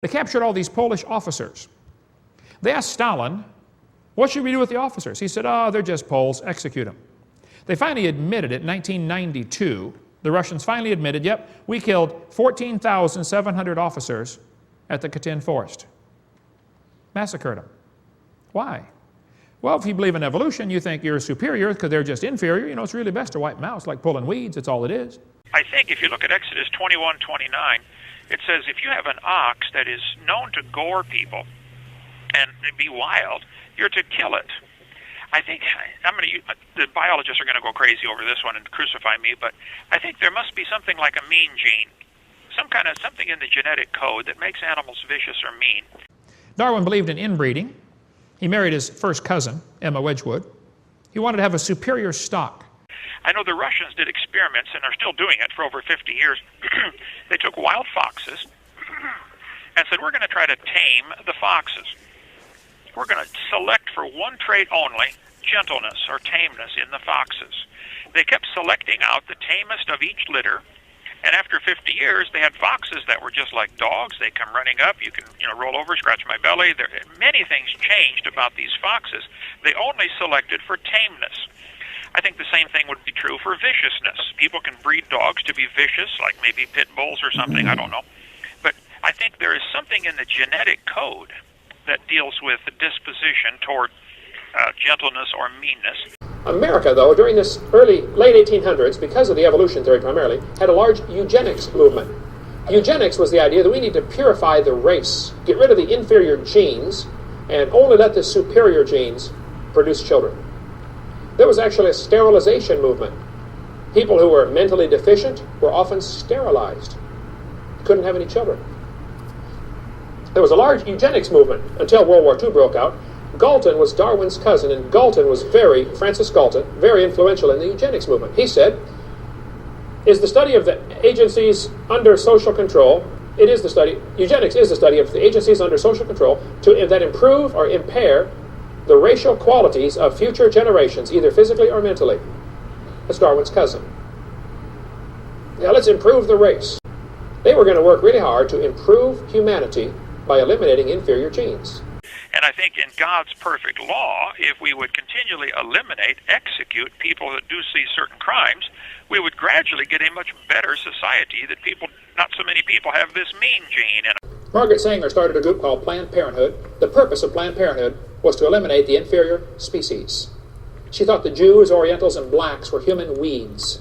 They captured all these Polish officers. They asked Stalin, what should we do with the officers? He said, oh, they're just Poles, execute them. They finally admitted it in 1992. The Russians finally admitted, yep, we killed 14,700 officers at the Katyn forest. Massacred them. Why? Well, if you believe in evolution, you think you're superior because they're just inferior. You know, it's really best to wipe them out. It's like pulling weeds. It's all it is. I think if you look at Exodus 21:29, it says if you have an ox that is known to gore people and be wild, you're to kill it. I think the biologists are going to go crazy over this one and crucify me, but I think there must be something like a mean gene, something in the genetic code that makes animals vicious or mean. Darwin believed in inbreeding. He married his first cousin, Emma Wedgwood. He wanted to have a superior stock. I know the Russians did experiments and are still doing it for over 50 years. They took wild foxes and said, we're going to try to tame the foxes. We're going to select for one trait only, gentleness or tameness in the foxes. They kept selecting out the tamest of each litter, and after 50 years, they had foxes that were just like dogs. They come running up. You can, roll over, scratch my belly. Many things changed about these foxes. They only selected for tameness. I think the same thing would be true for viciousness. People can breed dogs to be vicious, like maybe pit bulls or something, I don't know. But I think there is something in the genetic code that deals with the disposition toward gentleness or meanness. America, though, during this late 1800s, because of the evolution theory primarily, had a large eugenics movement. Eugenics was the idea that we need to purify the race, get rid of the inferior genes, and only let the superior genes produce children. There was actually a sterilization movement. People who were mentally deficient were often sterilized. Couldn't have any children. There was a large eugenics movement until World War II broke out. Galton was Darwin's cousin, and Francis Galton, very influential in the eugenics movement. He said, is the study of the agencies under social control, eugenics is the study of the agencies under social control that improve or impair the racial qualities of future generations, either physically or mentally. That's Darwin's cousin. Now let's improve the race. They were going to work really hard to improve humanity by eliminating inferior genes. And I think in God's perfect law, if we would continually execute people that do see certain crimes, we would gradually get a much better society that not so many people have this mean gene. Margaret Sanger started a group called Planned Parenthood. The purpose of Planned Parenthood was to eliminate the inferior species. She thought the Jews, Orientals, and blacks were human weeds.